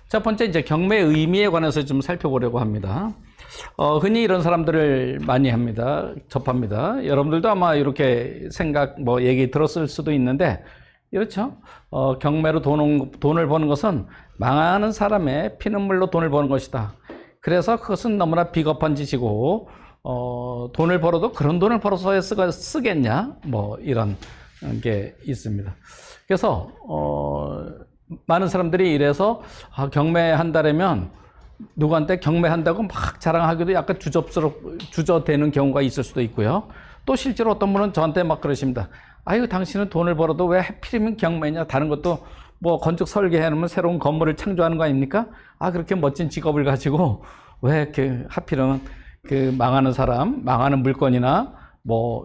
첫 번째 이제 경매의 의미에 관해서 좀 살펴보려고 합니다. 흔히 이런 사람들을 많이 접합니다. 여러분들도 아마 이렇게 얘기 들었을 수도 있는데, 이렇죠. 경매로 돈을 버는 것은 망하는 사람의 피눈물로 돈을 버는 것이다. 그래서 그것은 너무나 비겁한 짓이고, 돈을 벌어도 그런 돈을 벌어서 쓰겠냐? 이런 게 있습니다. 그래서, 많은 사람들이 이래서, 경매한다라면, 누구한테 경매한다고 막 자랑하기도 약간 주저되는 경우가 있을 수도 있고요. 또 실제로 어떤 분은 저한테 막 그러십니다. 아유, 당신은 돈을 벌어도 왜 하필이면 경매냐? 다른 것도 건축 설계해놓으면 새로운 건물을 창조하는 거 아닙니까? 그렇게 멋진 직업을 가지고 왜 이렇게 하필이면 그 망하는 사람, 망하는 물건이나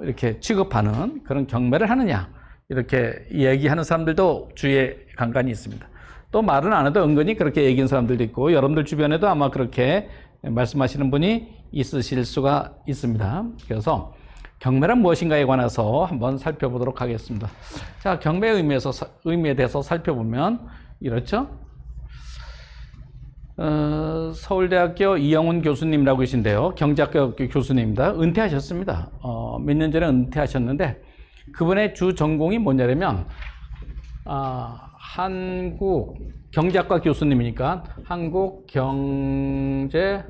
이렇게 취급하는 그런 경매를 하느냐? 이렇게 얘기하는 사람들도 주위에 간간히 있습니다. 또 말은 안 해도 은근히 그렇게 얘기하는 사람들도 있고, 여러분들 주변에도 아마 그렇게 말씀하시는 분이 있으실 수가 있습니다. 그래서 경매란 무엇인가에 관해서 한번 살펴보도록 하겠습니다. 자, 경매의 의미에 대해서 살펴보면 이렇죠. 서울대학교 이영훈 교수님이라고 계신데요. 경제학교 교수님입니다. 은퇴하셨습니다. 몇 년 전에 은퇴하셨는데, 그분의 주 전공이 뭐냐면, 한국 경제학과 교수님이니까 한국 경제사입니다.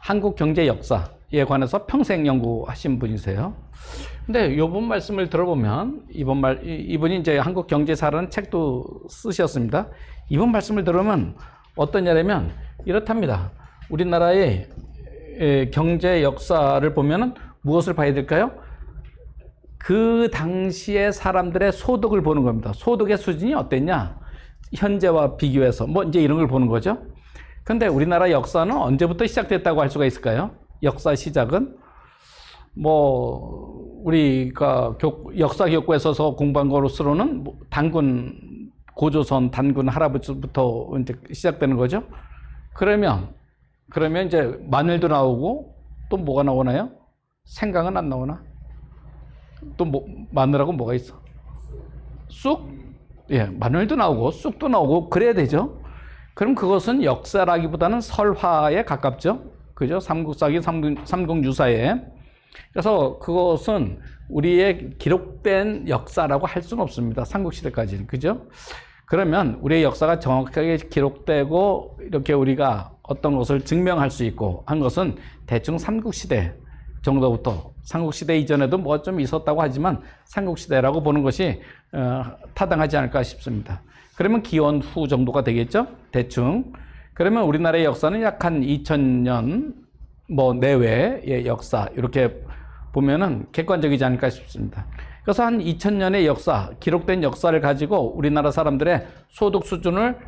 한국 경제 역사에 관해서 평생 연구하신 분이세요. 근데 이번 말씀을 들어보면, 이분이 이제 한국 경제사라는 책도 쓰셨습니다. 이번 말씀을 들으면 어떠냐면 이렇답니다. 우리나라의 경제 역사를 보면은 무엇을 봐야 될까요? 그 당시에 사람들의 소득을 보는 겁니다. 소득의 수준이 어땠냐? 현재와 비교해서 이제 이런 걸 보는 거죠. 근데 우리나라 역사는 언제부터 시작됐다고 할 수가 있을까요? 역사 시작은 우리가 역사 교과에서 공부한 것으로는 고조선 단군 할아버지부터 이제 시작되는 거죠. 그러면 이제 마늘도 나오고 또 뭐가 나오나요? 생강은 안 나오나? 또 마늘하고 뭐가 있어? 쑥? 예, 마늘도 나오고 쑥도 나오고 그래야 되죠. 그럼 그것은 역사라기보다는 설화에 가깝죠. 그죠? 삼국사기, 삼국유사에. 그래서 그것은 우리의 기록된 역사라고 할 수는 없습니다. 삼국시대까지는. 그죠? 그러면 우리의 역사가 정확하게 기록되고 이렇게 우리가 어떤 것을 증명할 수 있고 한 것은 대충 삼국시대 정도부터, 삼국시대 이전에도 뭐가 좀 있었다고 하지만 삼국시대라고 보는 것이 타당하지 않을까 싶습니다. 그러면 기원 후 정도가 되겠죠? 대충. 그러면 우리나라의 역사는 약 한 2000년 내외의 역사, 이렇게 보면은 객관적이지 않을까 싶습니다. 그래서 한 2000년의 역사, 기록된 역사를 가지고 우리나라 사람들의 소득 수준을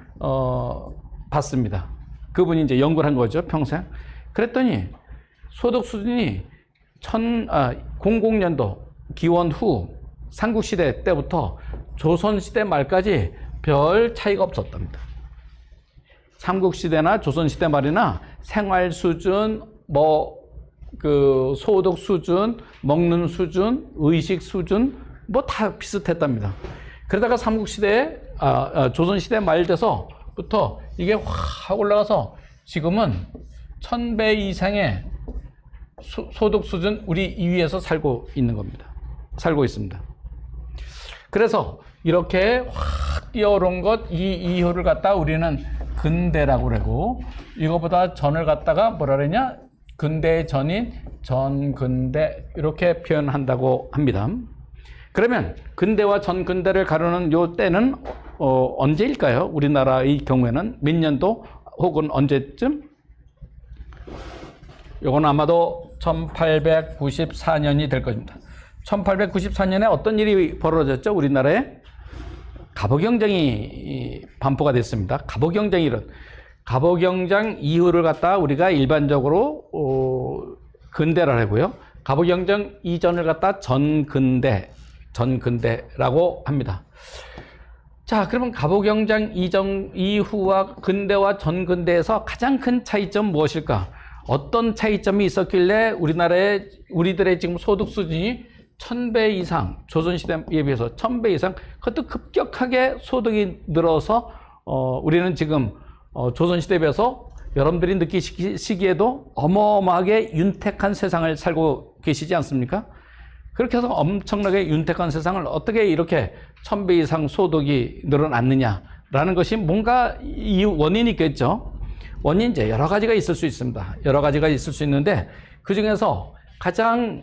봤습니다. 그분이 이제 연구를 한 거죠, 평생. 그랬더니 소득 수준이 00년도 기원 후 삼국시대 때부터 조선시대 말까지 별 차이가 없었답니다. 삼국시대나 조선시대 말이나 생활 수준, 소득 수준, 먹는 수준, 의식 수준, 다 비슷했답니다. 그러다가 조선시대 말 돼서부터 이게 확 올라가서 지금은 1000배 이상의 소득 수준 우리 2위에서 살고 있는 겁니다. 살고 있습니다. 그래서 이렇게 확 뛰어오른 이 이후를 갖다 우리는 근대라고 그러고, 이거보다 전을 갖다가 뭐라 그러냐? 근대 전인 전근대 이렇게 표현한다고 합니다. 그러면 근대와 전근대를 가르는 요 때는 언제일까요? 우리나라의 경우에는 몇 년도 혹은 언제쯤? 요건 아마도 1894년이 될 것입니다. 1894년에 어떤 일이 벌어졌죠? 우리나라에 갑오경쟁이 반포가 됐습니다. 갑오경쟁 이후를 갖다가 우리가 일반적으로 근대를 하고요. 갑오경쟁 이전을 갖다 전근대라고 합니다. 자, 그러면 갑오경쟁 이후와 근대와 전근대에서 가장 큰 차이점 무엇일까? 어떤 차이점이 있었길래 우리들의 지금 소득 수준이 1000배 이상, 조선시대에 비해서 1000배 이상, 그것도 급격하게 소득이 늘어서 우리는 지금 조선시대에 비해서 여러분들이 느끼시기에도 어마어마하게 윤택한 세상을 살고 계시지 않습니까? 그렇게 해서 엄청나게 윤택한 세상을 어떻게 이렇게 1000배 이상 소득이 늘어났느냐라는 것이 뭔가 원인이 있겠죠. 원인이 이제 여러 가지가 있을 수 있습니다. 여러 가지가 있을 수 있는데 그 중에서 가장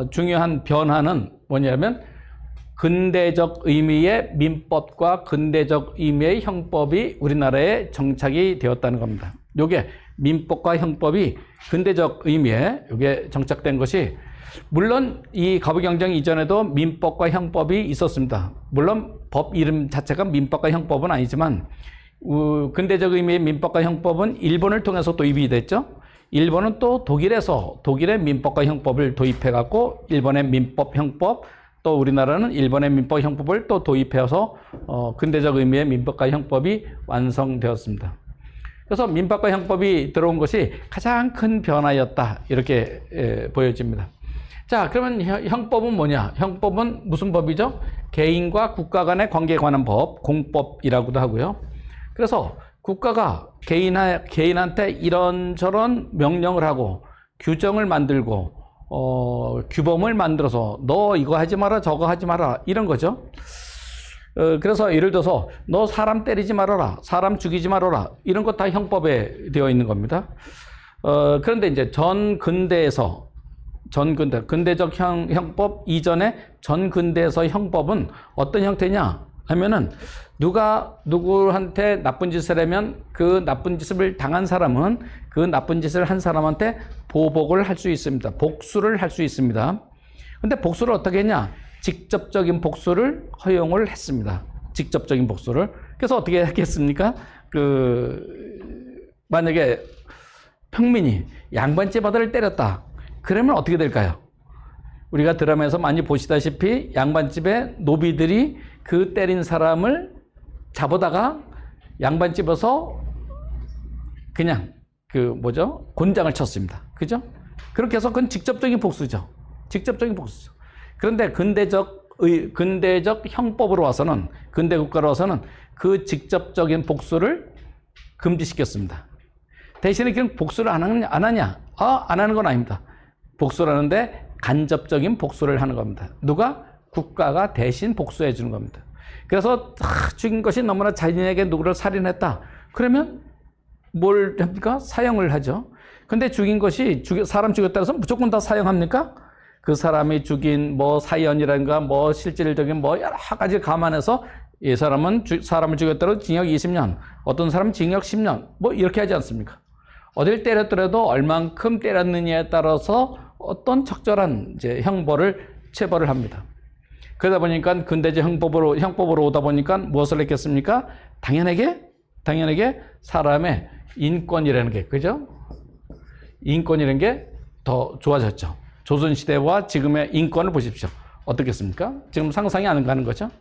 중요한 변화는 뭐냐면 근대적 의미의 민법과 근대적 의미의 형법이 우리나라에 정착이 되었다는 겁니다. 요게 민법과 형법이 근대적 의미에 요게 정착된 것이 물론 이 거부경쟁 이전에도 민법과 형법이 있었습니다. 물론 법 이름 자체가 민법과 형법은 아니지만 근대적 의미의 민법과 형법은 일본을 통해서 도입이 됐죠. 일본은 또 독일에서 독일의 민법과 형법을 도입해 갖고 일본의 민법 형법 또 우리나라는 일본의 민법 형법을 또 도입해서 근대적 의미의 민법과 형법이 완성되었습니다. 그래서 민법과 형법이 들어온 것이 가장 큰 변화였다 이렇게 보여집니다. 자, 그러면 형법은 뭐냐? 형법은 무슨 법이죠? 개인과 국가 간의 관계에 관한 법, 공법이라고도 하고요. 그래서 국가가 개인한테 이런저런 명령을 하고 규정을 만들고 규범을 만들어서 너 이거 하지 마라 저거 하지 마라 이런 거죠. 그래서 예를 들어서 너 사람 때리지 말아라 사람 죽이지 말아라 이런 거 다 형법에 되어 있는 겁니다. 그런데 이제 근대적 형법 이전에 전근대에서 형법은 어떤 형태냐 하면은 누가 누구한테 나쁜 짓을 하면 그 나쁜 짓을 당한 사람은 그 나쁜 짓을 한 사람한테 보복을 할 수 있습니다. 복수를 할 수 있습니다. 근데 복수를 어떻게 했냐? 직접적인 복수를 허용을 했습니다. 직접적인 복수를. 그래서 어떻게 하겠습니까? 만약에 평민이 양반집 아들을 때렸다. 그러면 어떻게 될까요? 우리가 드라마에서 많이 보시다시피 양반집의 노비들이 그 때린 사람을 잡아다가 양반집에서 그냥 곤장을 쳤습니다. 그죠? 그렇게 해서 그건 직접적인 복수죠. 직접적인 복수죠. 그런데 근대적 형법으로 와서는, 근대 국가로 와서는 그 직접적인 복수를 금지시켰습니다. 대신에 그냥 복수를 안 하냐? 안 하는 건 아닙니다. 복수를 하는데 간접적인 복수를 하는 겁니다. 누가? 국가가 대신 복수해 주는 겁니다. 그래서 죽인 것이 너무나 자신에게 누구를 살인했다. 그러면 뭘 합니까? 사형을 하죠. 근데 죽인 것이 사람 죽였다 해서 무조건 다 사형합니까? 그 사람이 죽인 사연이라든가 실질적인 여러 가지 감안해서 이 사람은 사람을 죽였다고 징역 20년, 어떤 사람은 징역 10년 이렇게 하지 않습니까? 어딜 때렸더라도 얼만큼 때렸느냐에 따라서 어떤 적절한 이제 체벌을 합니다. 그러다 보니까 근대적 형법으로 오다 보니까 무엇을 했겠습니까? 당연하게 사람의 인권이라는 게, 그죠? 인권이라는 게 더 좋아졌죠. 조선시대와 지금의 인권을 보십시오. 어떻겠습니까? 지금 상상이 안 가는 거죠.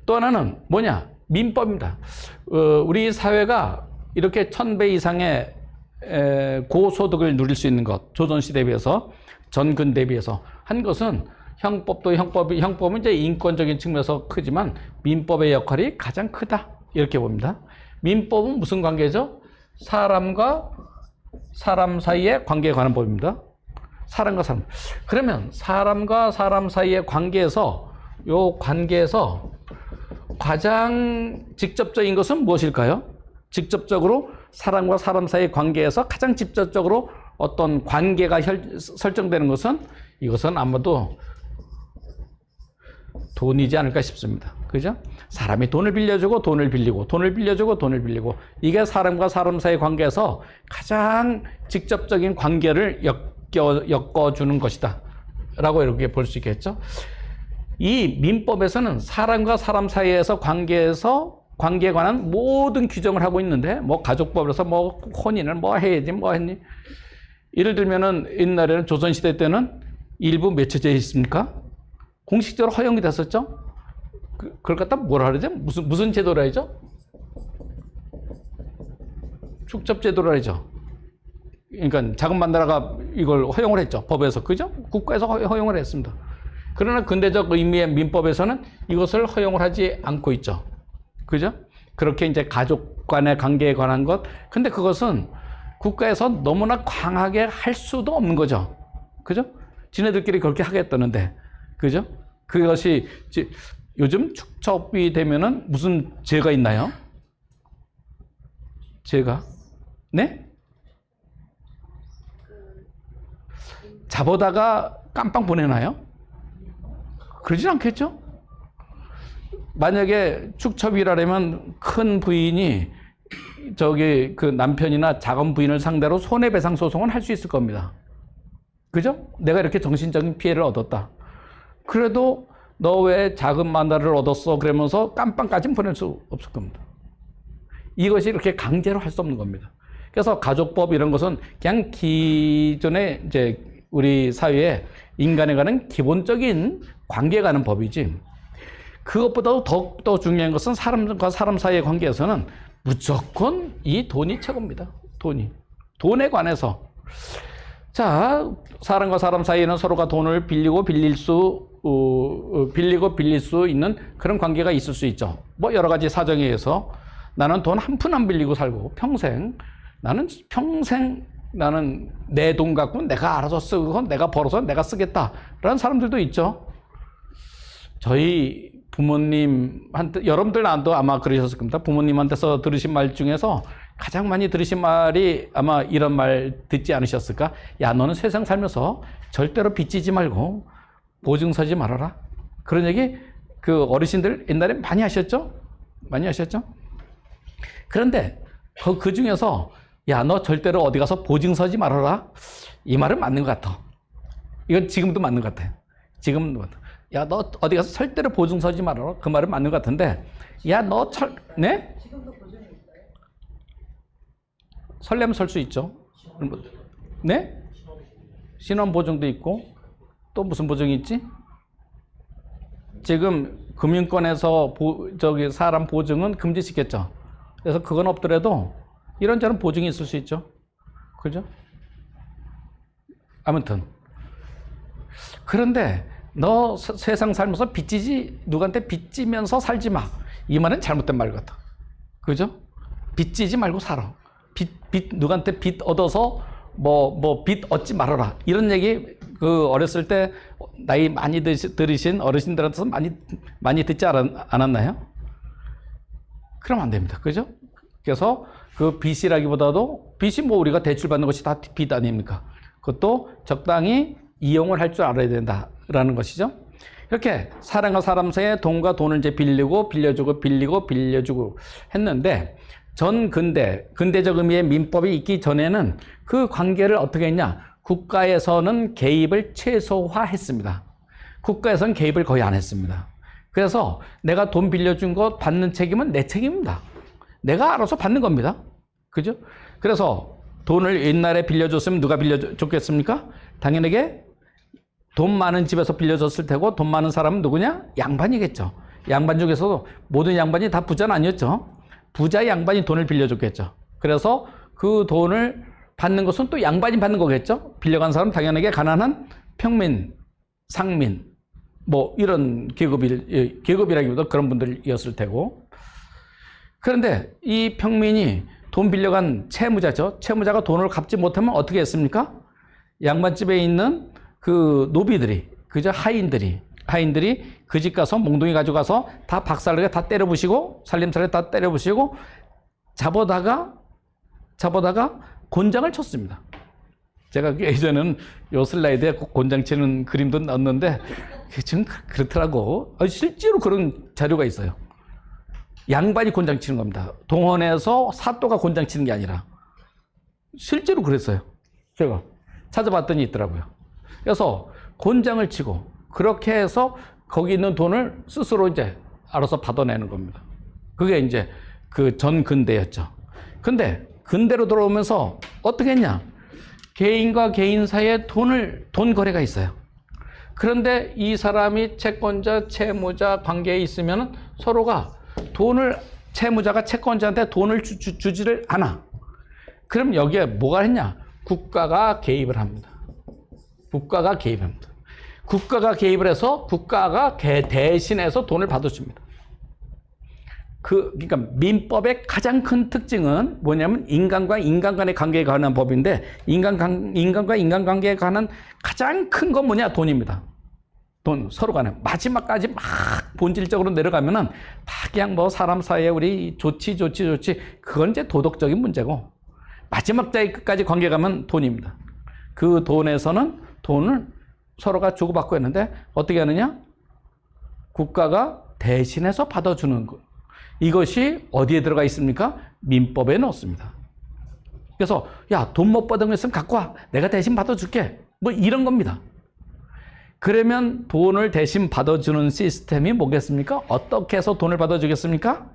또 하나는 뭐냐? 민법입니다. 우리 사회가 이렇게 1000배 이상의 고소득을 누릴 수 있는 것, 조선시대에 비해서, 전근대에 비해서 한 것은 형법은 이제 인권적인 측면에서 크지만 민법의 역할이 가장 크다. 이렇게 봅니다. 민법은 무슨 관계죠? 사람과 사람 사이의 관계에 관한 법입니다. 사람과 사람. 그러면 사람과 사람 사이의 관계에서 가장 직접적인 것은 무엇일까요? 직접적으로 사람과 사람 사이의 관계에서 가장 직접적으로 어떤 관계가 설정되는 것은 이것은 아마도 돈이지 않을까 싶습니다. 그죠? 사람이 돈을 빌려주고 돈을 빌리고 돈을 빌려주고 돈을 빌리고 이게 사람과 사람 사이의 관계에서 가장 직접적인 관계를 엮어주는 것이다 라고 이렇게 볼 수 있겠죠. 이 민법에서는 사람과 사람 사이에서 관계에 관한 모든 규정을 하고 있는데 가족법에서 혼인을 해야지 했니. 예를 들면은 옛날에는 조선시대 때는 일부 매체제에 있습니까? 공식적으로 허용이 됐었죠. 그걸 갖다 뭐라 그러죠? 무슨 제도라 하죠? 축접제도라 하죠. 그러니까 자금반 나라가 이걸 허용을 했죠. 법에서. 그죠? 국가에서 허용을 했습니다. 그러나 근대적 의미의 민법에서는 이것을 허용을 하지 않고 있죠. 그죠? 그렇게 이제 가족 간의 관계에 관한 것. 근데 그것은 국가에서 너무나 강하게 할 수도 없는 거죠. 그죠? 지네들끼리 그렇게 하겠다는데. 그죠? 그것이 요즘 축첩이 되면은 무슨 죄가 있나요? 죄가? 네? 잡아다가 깜빵 보내나요? 그러진 않겠죠? 만약에 축첩이라면 큰 부인이 그 남편이나 작은 부인을 상대로 손해배상 소송은 할 수 있을 겁니다. 그죠? 내가 이렇게 정신적인 피해를 얻었다. 그래도 너 왜 작은 만다를 얻었어? 그러면서 깜빵까지는 보낼 수 없을 겁니다. 이것이 이렇게 강제로 할 수 없는 겁니다. 그래서 가족법 이런 것은 그냥 기존에 이제 우리 사회에 인간에 관한 기본적인 관계에 관한 법이지, 그것보다도 더욱더 중요한 것은 사람과 사람 사이의 관계에서는 무조건 이 돈이 최고입니다. 돈에 관해서. 자, 사람과 사람 사이에는 서로가 돈을 빌리고 빌릴 수 있는 그런 관계가 있을 수 있죠. 뭐 여러 가지 사정에 의해서 나는 돈 한 푼 안 빌리고 살고 나는 내 돈 갖고 내가 알아서 쓰고 내가 벌어서 내가 쓰겠다라는 사람들도 있죠. 저희 부모님한테, 여러분들도 아마 그러셨을 겁니다. 부모님한테서 들으신 말 중에서 가장 많이 들으신 말이 아마 이런 말 듣지 않으셨을까? 야, 너는 세상 살면서 절대로 빚지지 말고 보증 서지 말아라. 그런 얘기 그 어르신들 옛날에 많이 하셨죠? 그런데 그 중에서 야, 너 절대로 어디 가서 보증 서지 말아라. 이 말은 맞는 것 같아. 이건 지금도 맞는 것 같아. 야, 너 어디 가서 절대로 보증 서지 말아라. 그 말은 맞는 것 같은데, 야, 네? 지금도 보증이 있어요? 설레면 설 수 있죠. 네? 신원 보증도 있고, 또 무슨 보증이 있지? 지금 금융권에서 사람 보증은 금지시켰죠. 그래서 그건 없더라도 이런저런 보증이 있을 수 있죠. 그죠? 아무튼. 그런데 너 세상 살면서 누구한테 빚지면서 살지 마. 이 말은 잘못된 말 같아. 그죠? 빚지지 말고 살아. 누구한테 빚 얻어서 빚 얻지 말아라. 이런 얘기 어렸을 때 나이 많이 들으신 어르신들한테서 많이 듣지 않았나요? 그러면 안 됩니다. 그죠? 그래서 그 빚이라기보다도 빚이 우리가 대출받는 것이 다 빚 아닙니까? 그것도 적당히 이용을 할 줄 알아야 된다라는 것이죠. 이렇게 사람과 사람 사이에 돈과 돈을 이제 빌려주고 했는데, 근대적 의미의 민법이 있기 전에는 그 관계를 어떻게 했냐? 국가에서는 개입을 최소화했습니다. 국가에서는 개입을 거의 안 했습니다. 그래서 내가 돈 빌려준 거 받는 책임은 내 책임입니다. 내가 알아서 받는 겁니다. 그죠? 그래서 돈을 옛날에 빌려줬으면 누가 빌려줬겠습니까? 당연하게 돈 많은 집에서 빌려줬을 테고, 돈 많은 사람은 누구냐? 양반이겠죠. 양반 중에서도 모든 양반이 다 부자는 아니었죠. 부자 양반이 돈을 빌려줬겠죠. 그래서 그 돈을 받는 것은 또 양반이 받는 거겠죠. 빌려간 사람은 당연하게 가난한 평민, 상민, 이런 계급이라기보다 그런 분들이었을 테고. 그런데 이 평민이 돈 빌려간 채무자죠. 채무자가 돈을 갚지 못하면 어떻게 했습니까? 양반집에 있는 그 노비들이, 그죠? 하인들이 그 집 가서 몽둥이 가져가서 다 박살나게 다 때려부시고, 살림살이 다 때려부시고, 잡아다가 곤장을 쳤습니다. 제가 예전에는 요 슬라이드에 곤장 치는 그림도 넣었는데, 좀 그렇더라고. 실제로 그런 자료가 있어요. 양반이 곤장 치는 겁니다. 동원해서 사또가 곤장 치는 게 아니라. 실제로 그랬어요. 제가 찾아봤더니 있더라고요. 그래서 곤장을 치고, 그렇게 해서 거기 있는 돈을 스스로 이제 알아서 받아내는 겁니다. 그게 이제 그 전근대였죠. 근데 근대로 들어오면서 어떻게 했냐? 개인과 개인 사이에 돈 거래가 있어요. 그런데 이 사람이 채권자, 채무자 관계에 있으면 서로가 채무자가 채권자한테 돈을 주지를 않아. 그럼 여기에 뭐가 했냐? 국가가 개입을 합니다. 국가가 개입을 해서 국가가 대신해서 돈을 받아줍니다. 그러니까 민법의 가장 큰 특징은 뭐냐면 인간과 인간 간의 관계에 관한 법인데 인간과 인간 관계에 관한 가장 큰 건 뭐냐? 돈입니다. 돈, 서로 간에. 마지막까지 막 본질적으로 내려가면은 다 그냥 뭐 사람 사이에 우리 좋지. 그건 이제 도덕적인 문제고 마지막 자의 끝까지 관계 가면 돈입니다. 그 돈에서는 돈을 서로가 주고받고 했는데 어떻게 하느냐? 국가가 대신해서 받아주는 것. 이것이 어디에 들어가 있습니까? 민법에 넣습니다. 그래서 야, 돈 못 받은 거 있으면 갖고 와. 내가 대신 받아줄게. 뭐 이런 겁니다. 그러면 돈을 대신 받아주는 시스템이 뭐겠습니까? 어떻게 해서 돈을 받아주겠습니까?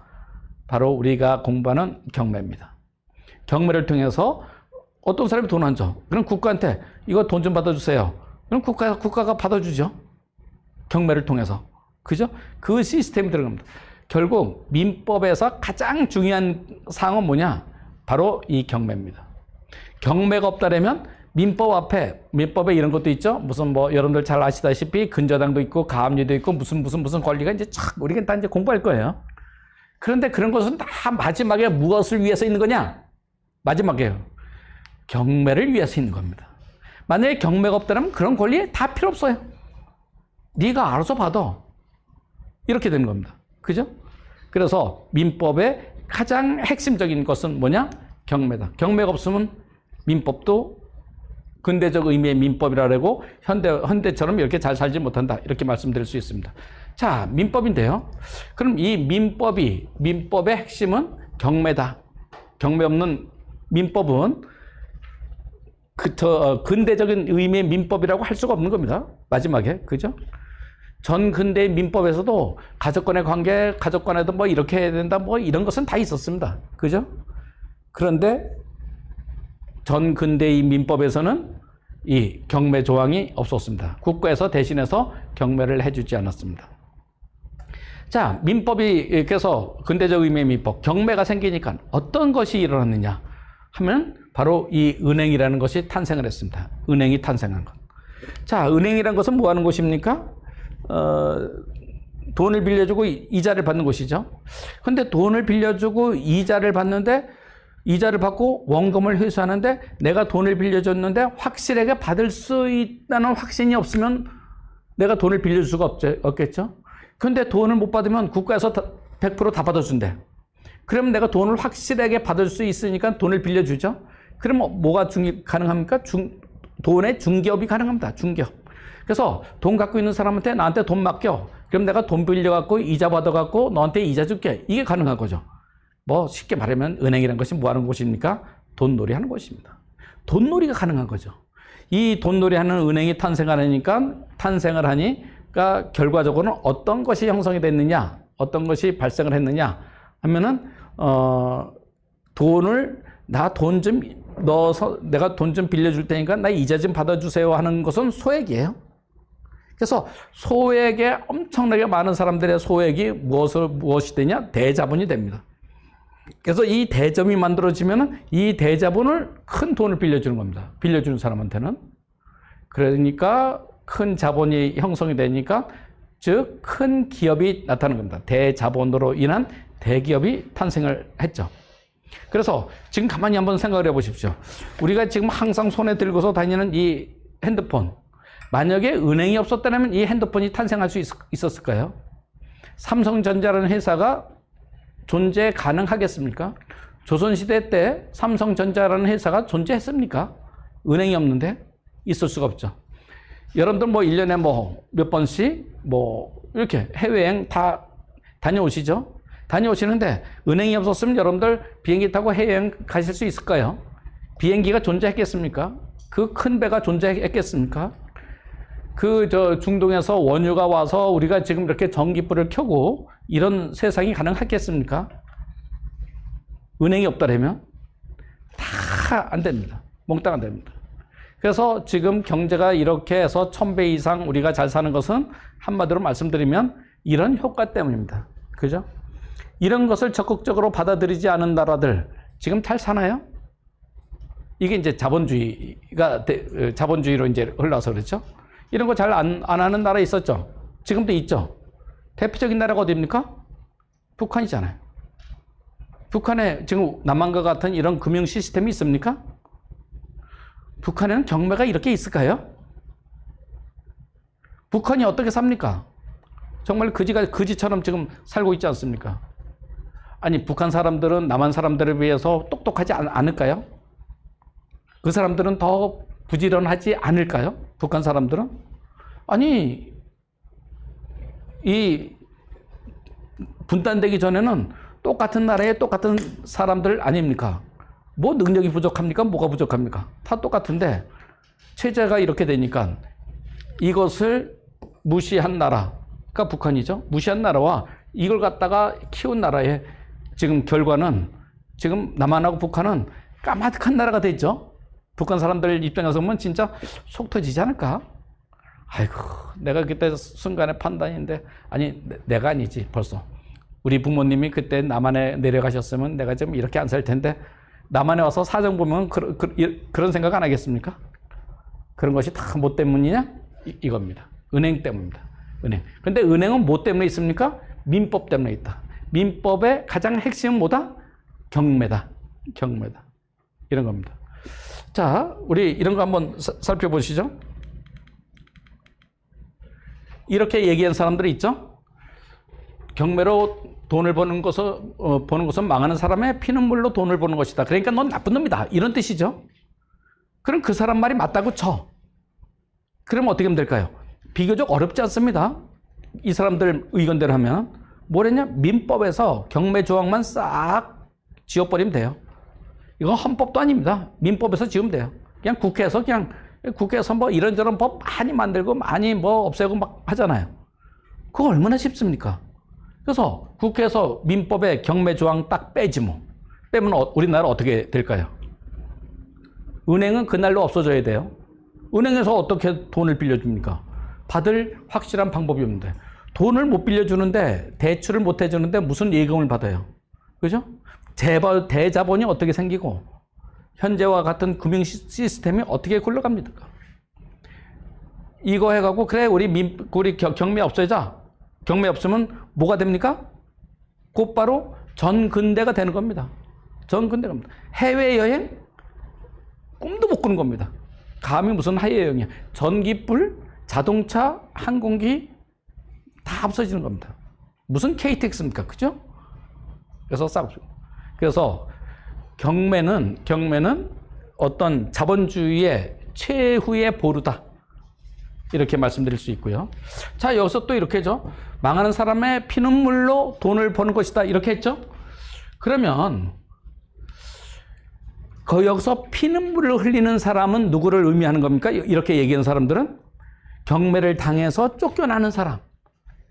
바로 우리가 공부하는 경매입니다. 경매를 통해서 어떤 사람이 돈 안 줘. 그럼 국가한테 이거 돈 좀 받아주세요. 그럼 국가가 받아주죠. 경매를 통해서. 그죠? 그 시스템이 들어갑니다. 결국 민법에서 가장 중요한 사항은 뭐냐? 바로 이 경매입니다. 경매가 없다면 민법에 이런 것도 있죠. 무슨 뭐 여러분들 잘 아시다시피 근저당도 있고 가압류도 있고 무슨 권리가 이제 참 우리가 다 이제 공부할 거예요. 그런데 그런 것은 다 마지막에 무엇을 위해서 있는 거냐? 마지막에요. 경매를 위해서 있는 겁니다. 만약에 경매가 없다면 그런 권리 다 필요 없어요. 네가 알아서 받아. 이렇게 되는 겁니다. 그죠? 그래서 민법의 가장 핵심적인 것은 뭐냐? 경매다. 경매가 없으면 민법도 근대적 의미의 민법이라고 하고 현대처럼 이렇게 잘 살지 못한다. 이렇게 말씀드릴 수 있습니다. 자, 민법인데요. 그럼 이 민법의 핵심은 경매다. 경매 없는 민법은 근대적인 의미의 민법이라고 할 수가 없는 겁니다. 마지막에. 그죠? 전 근대 민법에서도 가족간의 관계, 가족간에도 뭐 이렇게 해야 된다, 뭐 이런 것은 다 있었습니다. 그죠? 그런데 전 근대의 민법에서는 이 경매 조항이 없었습니다. 국가에서 대신해서 경매를 해주지 않았습니다. 자, 민법이, 그래서 근대적 의미의 민법, 경매가 생기니까 어떤 것이 일어났느냐 하면 바로 이 은행이라는 것이 탄생을 했습니다. 은행이 탄생한 것. 자, 은행이라는 것은 뭐 하는 곳입니까? 돈을 빌려주고 이자를 받는 곳이죠. 근데 돈을 빌려주고 이자를 받고 원금을 회수하는데 내가 돈을 빌려줬는데 확실하게 받을 수 있다는 확신이 없으면 내가 돈을 빌려줄 수가 없겠죠. 근데 돈을 못 받으면 국가에서 100% 다 받아준대. 그러면 내가 돈을 확실하게 받을 수 있으니까 돈을 빌려주죠. 그러면 뭐가 가능합니까? 돈의 중개업이 가능합니다. 중개업. 그래서 돈 갖고 있는 사람한테 나한테 돈 맡겨. 그럼 내가 돈 빌려갖고 이자 받아갖고 너한테 이자 줄게. 이게 가능한 거죠. 뭐 쉽게 말하면 은행이라는 것이 뭐 하는 곳입니까? 돈놀이 하는 곳입니다. 돈놀이가 가능한 거죠. 이 돈놀이 하는 은행이 탄생을 하니까 결과적으로는 어떤 것이 형성이 됐느냐, 어떤 것이 발생을 했느냐 하면은 내가 돈 좀 빌려줄 테니까 나 이자 좀 받아주세요 하는 것은 소액이에요. 그래서 소액에 엄청나게 많은 사람들의 소액이 무엇이 되냐? 대자본이 됩니다. 그래서 이 대점이 만들어지면 이 대자본을 큰 돈을 빌려주는 겁니다. 빌려주는 사람한테는. 그러니까 큰 자본이 형성이 되니까 즉 큰 기업이 나타나는 겁니다. 대자본으로 인한 대기업이 탄생을 했죠. 그래서 지금 가만히 한번 생각을 해보십시오. 우리가 지금 항상 손에 들고서 다니는 이 핸드폰, 만약에 은행이 없었다면 이 핸드폰이 탄생할 수 있었을까요? 삼성전자라는 회사가 존재 가능하겠습니까? 조선시대 때 삼성전자라는 회사가 존재했습니까? 은행이 없는데 있을 수가 없죠. 여러분들 뭐 1년에 뭐 몇 번씩 뭐 이렇게 해외여행 다 다녀오시죠? 다녀오시는데 은행이 없었으면 여러분들 비행기 타고 해외여행 가실 수 있을까요? 비행기가 존재했겠습니까? 그 큰 배가 존재했겠습니까? 중동에서 원유가 와서 우리가 지금 이렇게 전기불을 켜고 이런 세상이 가능하겠습니까? 은행이 없다면 다 안 됩니다. 몽땅 안 됩니다. 그래서 지금 경제가 이렇게 해서 1000배 이상 우리가 잘 사는 것은 한마디로 말씀드리면 이런 효과 때문입니다. 그죠? 이런 것을 적극적으로 받아들이지 않은 나라들 지금 잘 사나요? 이게 이제 자본주의로 이제 흘러서 그렇죠? 이런 거 잘 안 하는 나라 있었죠? 지금도 있죠? 대표적인 나라가 어디입니까? 북한이잖아요. 북한에 지금 남한과 같은 이런 금융 시스템이 있습니까? 북한에는 경매가 이렇게 있을까요? 북한이 어떻게 삽니까? 정말 거지처럼 지금 살고 있지 않습니까? 아니, 북한 사람들은 남한 사람들에 비해서 똑똑하지 않을까요? 그 사람들은 더 부지런하지 않을까요? 북한 사람들은? 아니, 이 분단되기 전에는 똑같은 나라에 똑같은 사람들 아닙니까? 뭐 능력이 부족합니까? 뭐가 부족합니까? 다 똑같은데 체제가 이렇게 되니까 이것을 무시한 나라가 북한이죠. 무시한 나라와 이걸 갖다가 키운 나라의 지금 결과는 지금 남한하고 북한은 까마득한 나라가 됐죠. 북한 사람들 입장에서 보면 진짜 속 터지지 않을까? 아이고, 내가 그때 순간의 판단인데, 아니, 내가 아니지, 벌써. 우리 부모님이 그때 남한에 내려가셨으면 내가 좀 이렇게 안 살 텐데, 남한에 와서 사정 보면 그런 생각 안 하겠습니까? 그런 것이 다 뭐 때문이냐? 이겁니다. 은행 때문입니다. 은행. 근데 은행은 뭐 때문에 있습니까? 민법 때문에 있다. 민법의 가장 핵심은 뭐다? 경매다. 경매다. 이런 겁니다. 자, 우리 이런 거 한번 살펴보시죠. 이렇게 얘기한 사람들이 있죠. 경매로 돈을 버는 것은 망하는 사람의 피눈물로 돈을 버는 것이다. 그러니까 넌 나쁜 놈이다. 이런 뜻이죠. 그럼 그 사람 말이 맞다고 쳐. 그럼 어떻게 하면 될까요? 비교적 어렵지 않습니다. 이 사람들 의견대로 하면. 뭐랬냐? 민법에서 경매 조항만 싹 지워버리면 돼요. 이건 헌법도 아닙니다. 민법에서 지우면 돼요. 그냥 국회에서 뭐 이런저런 법 많이 만들고 많이 뭐 없애고 막 하잖아요. 그거 얼마나 쉽습니까? 그래서 국회에서 민법의 경매 조항 딱 빼지 뭐. 빼면 우리나라 어떻게 될까요? 은행은 그날로 없어져야 돼요. 은행에서 어떻게 돈을 빌려줍니까? 받을 확실한 방법이 없는데. 돈을 못 빌려주는데, 대출을 못 해주는데 무슨 예금을 받아요? 그죠? 대자본이 어떻게 생기고, 현재와 같은 금융 시스템이 어떻게 굴러갑니까? 이거 해갖고, 그래, 우리 경매 없애자. 경매 없으면 뭐가 됩니까? 곧바로 전근대가 되는 겁니다. 전근대가 됩니다. 해외여행? 꿈도 못 꾸는 겁니다. 감히 무슨 해외여행이야. 전기불, 자동차, 항공기 다 없어지는 겁니다. 무슨 KTX입니까? 그죠? 그래서 경매는 어떤 자본주의의 최후의 보루다. 이렇게 말씀드릴 수 있고요. 자, 여기서 또 이렇게 했죠. 망하는 사람의 피눈물로 돈을 버는 것이다. 이렇게 했죠. 그러면 여기서 피눈물을 흘리는 사람은 누구를 의미하는 겁니까? 이렇게 얘기하는 사람들은 경매를 당해서 쫓겨나는 사람.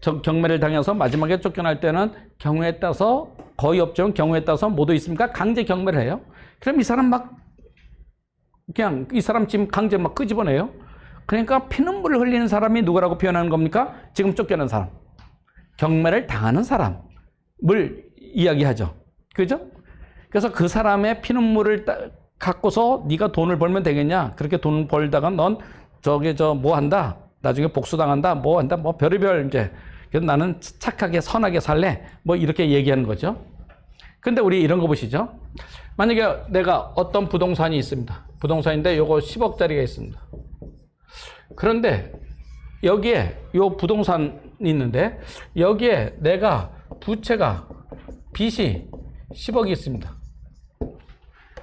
경매를 당해서 마지막에 쫓겨날 때는 경우에 따라서 거의 없지만 경우에 따라서 뭐도 있습니까? 강제 경매를 해요. 그럼 이 사람 이 사람 지금 강제 막 끄집어내요. 그러니까 피눈물을 흘리는 사람이 누구라고 표현하는 겁니까? 지금 쫓겨난 사람. 경매를 당하는 사람을 이야기하죠. 그죠? 그래서 그 사람의 피눈물을 갖고서 네가 돈을 벌면 되겠냐? 그렇게 돈 벌다가 넌 뭐 한다? 나중에 복수당한다? 뭐 한다? 뭐 별의별 이제. 그래서 나는 착하게 선하게 살래? 뭐 이렇게 얘기하는 거죠. 근데 우리 이런 거 보시죠. 만약에 내가 어떤 부동산이 있습니다. 부동산인데 요거 10억짜리가 있습니다. 그런데 여기에 요 부동산이 있는데 여기에 내가 부채가 빚이 10억이 있습니다.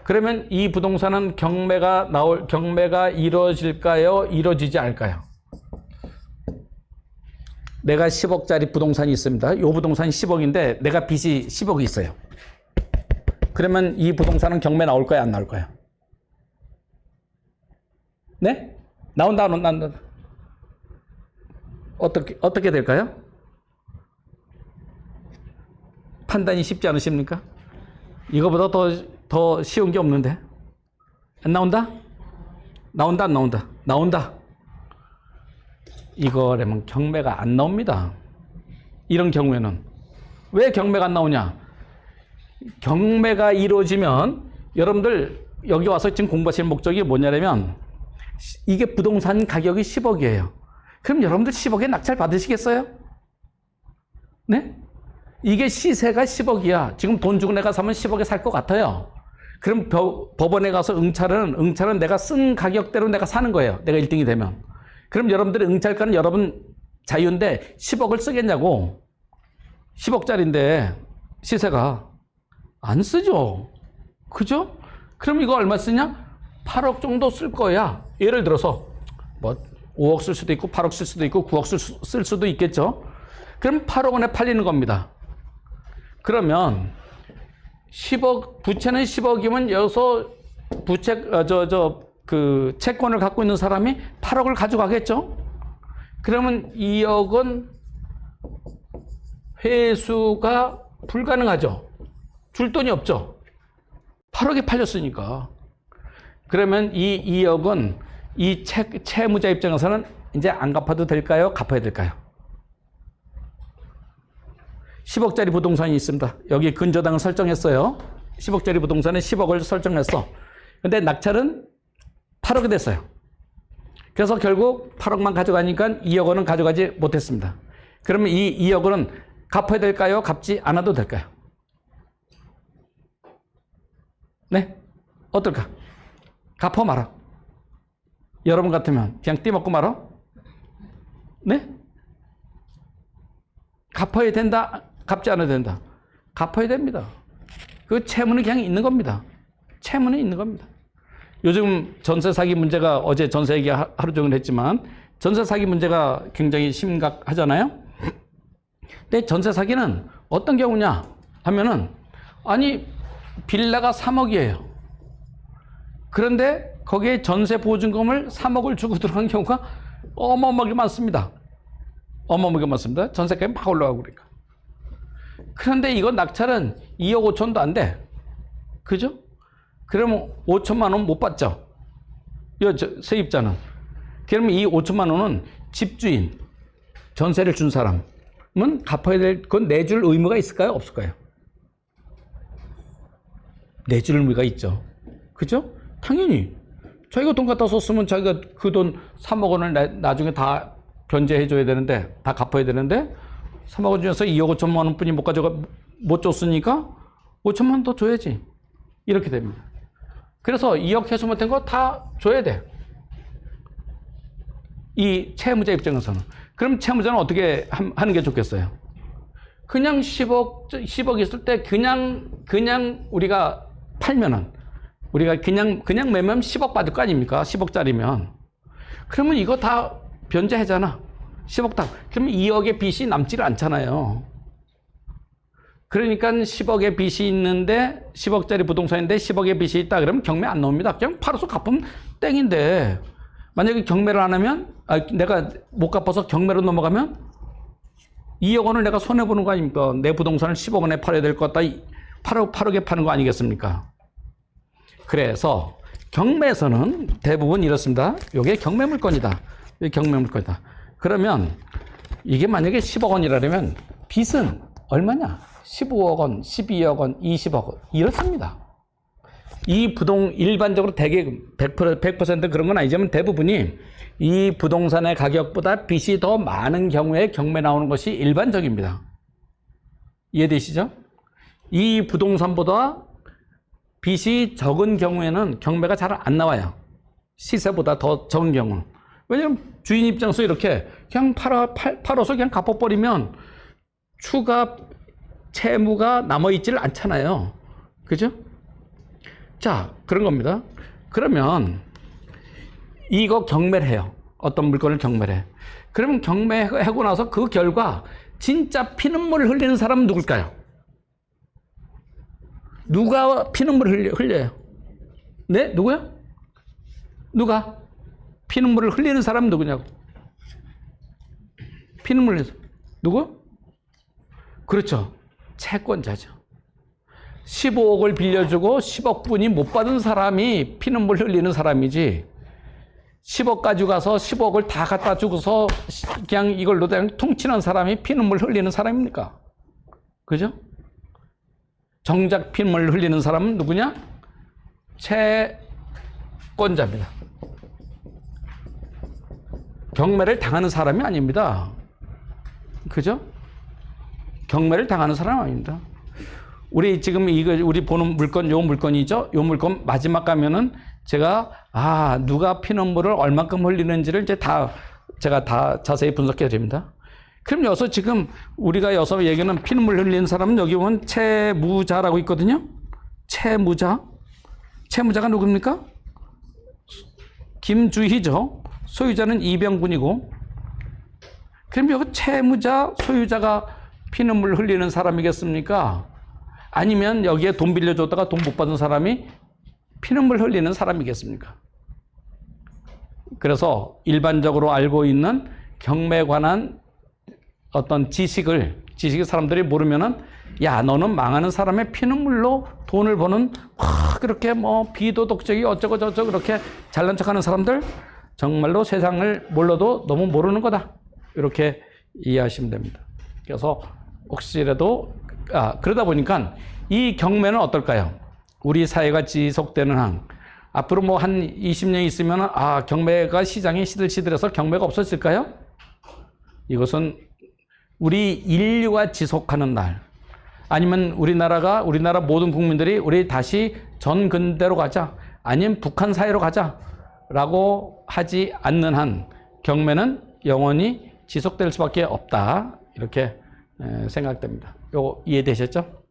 그러면 이 부동산은 경매가 이루어질까요? 이루어지지 않을까요? 내가 10억짜리 부동산이 있습니다. 이 부동산이 10억인데 내가 빚이 10억이 있어요. 그러면 이 부동산은 경매 나올 거야, 안 나올 거야? 네? 나온다, 안 나온다? 어떻게 될까요? 판단이 쉽지 않으십니까? 이거보다 더 쉬운 게 없는데. 안 나온다? 나온다, 안 나온다? 나온다. 이거라면 경매가 안 나옵니다. 이런 경우에는. 왜 경매가 안 나오냐? 경매가 이루어지면 여러분들 여기 와서 지금 공부하실 목적이 뭐냐면 이게 부동산 가격이 10억이에요. 그럼 여러분들 10억에 낙찰 받으시겠어요? 네? 이게 시세가 10억이야. 지금 돈 주고 내가 사면 10억에 살 것 같아요. 그럼 법원에 가서 응찰은 내가 쓴 가격대로 내가 사는 거예요. 내가 1등이 되면. 그럼 여러분들의 응찰가는 여러분 자유인데 10억을 쓰겠냐고. 10억짜리인데 시세가 안 쓰죠. 그죠? 그럼 이거 얼마 쓰냐? 8억 정도 쓸 거야. 예를 들어서 뭐 5억 쓸 수도 있고 8억 쓸 수도 있고 9억 쓸 수도 있겠죠. 그럼 8억 원에 팔리는 겁니다. 그러면 10억, 부채는 10억이면 여기서 채권을 갖고 있는 사람이 8억을 가져가겠죠? 그러면 2억은 회수가 불가능하죠? 줄 돈이 없죠? 8억에 팔렸으니까. 그러면 이 2억은 이 채무자 입장에서는 이제 안 갚아도 될까요? 갚아야 될까요? 10억짜리 부동산이 있습니다. 여기 근저당을 설정했어요. 10억짜리 부동산에 10억을 설정했어. 근데 낙찰은 8억이 됐어요. 그래서 결국 8억만 가져가니까 2억 원은 가져가지 못했습니다. 그러면 이 2억 원은 갚아야 될까요? 갚지 않아도 될까요? 네? 어떨까? 갚아 말아. 여러분 같으면 그냥 띠먹고 말아? 네? 갚아야 된다? 갚지 않아야 된다? 갚아야 됩니다. 그 채무는 그냥 있는 겁니다. 채무는 있는 겁니다. 요즘 전세 사기 문제가 어제 전세 얘기 하루 종일 했지만 전세 사기 문제가 굉장히 심각하잖아요. 근데 전세 사기는 어떤 경우냐 하면은 아니 빌라가 3억이에요. 그런데 거기에 전세 보증금을 3억을 주고 들어간 경우가 어마어마하게 많습니다. 어마어마하게 많습니다. 전세값이 막 올라가고 그러니까. 그런데 이거 낙찰은 2억 5천도 안 돼. 그죠? 그러면 5천만 원 못 받죠? 세입자는. 그러면 이 5천만 원은 집주인, 전세를 준 사람은 갚아야 될, 그건 내줄 의무가 있을까요? 없을까요? 내줄 의무가 있죠. 그죠? 당연히. 자기가 돈 갖다 썼으면 자기가 그 돈 3억 원을 나중에 다 변제해줘야 되는데, 다 갚아야 되는데, 3억 원 중에서 2억 5천만 원 뿐이 못 줬으니까 5천만 원 더 줘야지. 이렇게 됩니다. 그래서 2억 회수 못한 거 다 줘야 돼. 이 채무자 입장에서는. 그럼 채무자는 어떻게 하는 게 좋겠어요? 그냥 10억 있을 때 그냥 우리가 팔면은, 우리가 그냥 매면 10억 받을 거 아닙니까? 10억짜리면. 그러면 이거 다 변제하잖아. 10억 다. 그러면 2억의 빚이 남지를 않잖아요. 그러니까 10억의 빚이 있는데 10억짜리 부동산인데 10억의 빚이 있다 그러면 경매 안 나옵니다. 그냥 팔아서 갚으면 땡인데 만약에 경매를 안 하면 내가 못 갚아서 경매로 넘어가면 2억 원을 내가 손해보는 거 아닙니까? 내 부동산을 10억 원에 팔아야 될 것 같다. 8억에 파는 거 아니겠습니까? 그래서 경매에서는 대부분 이렇습니다. 이게 경매 물건이다. 이게 경매 물건이다. 그러면 이게 만약에 10억 원이라면 빚은 얼마냐? 15억 원, 12억 원, 20억 원 이렇습니다. 이 일반적으로 대개 100% 그런 건 아니지만 대부분이 이 부동산의 가격보다 빚이 더 많은 경우에 경매 나오는 것이 일반적입니다. 이해되시죠? 이 부동산보다 빚이 적은 경우에는 경매가 잘 안 나와요. 시세보다 더 적은 경우. 왜냐면 주인 입장에서 이렇게 그냥 팔아서 그냥 갚아버리면 추가 채무가 남아있지를 않잖아요. 그죠? 자, 그런 겁니다. 그러면 이거 경매를 해요. 어떤 물건을 경매를 해. 그러면 경매하고 나서 그 결과 진짜 피눈물을 흘리는 사람은 누굴까요? 누가 피눈물을 흘려요? 네? 누구야? 누가? 피눈물을 흘리는 사람은 누구냐고? 피눈물 흘리는 사람. 누구? 그렇죠. 채권자죠. 15억을 빌려주고 10억뿐이 못 받은 사람이 피눈물 흘리는 사람이지 10억 가지고 가서 10억을 다 갖다 주고서 그냥 이걸로 그냥 통치는 사람이 피눈물 흘리는 사람입니까? 그죠? 정작 피눈물 흘리는 사람은 누구냐? 채권자입니다. 경매를 당하는 사람이 아닙니다. 그죠? 경매를 당하는 사람 아닙니다. 우리 지금 이거 우리 보는 물건 요 물건이죠. 요 물건 마지막 가면은 제가 누가 피눈물을 얼만큼 흘리는지를 이제 제가 다 자세히 분석해 드립니다. 그럼 여기서 지금 우리가 여기서 얘기하는 피눈물 흘리는 사람은 여기 보면 채무자라고 있거든요. 채무자가 누굽니까? 김주희죠. 소유자는 이병군이고. 그럼 여기 채무자, 소유자가 피눈물 흘리는 사람이겠습니까? 아니면 여기에 돈 빌려줬다가 돈 못 받은 사람이 피눈물 흘리는 사람이겠습니까? 그래서 일반적으로 알고 있는 경매에 관한 어떤 지식을 사람들이 모르면은 야, 너는 망하는 사람의 피눈물로 돈을 버는 그렇게 뭐 비도덕적이 어쩌고 저쩌고 그렇게 잘난 척하는 사람들 정말로 세상을 몰라도 너무 모르는 거다. 이렇게 이해하시면 됩니다. 그래서 혹시라도 그러다 보니까 이 경매는 어떨까요? 우리 사회가 지속되는 한 앞으로 뭐 한 20년 있으면 경매가 시장이 시들시들해서 경매가 없어질까요? 이것은 우리 인류가 지속하는 날, 아니면 우리나라 모든 국민들이 우리 다시 전근대로 가자, 아니면 북한 사회로 가자라고 하지 않는 한 경매는 영원히 지속될 수밖에 없다. 이렇게 생각됩니다. 요거 이해되셨죠?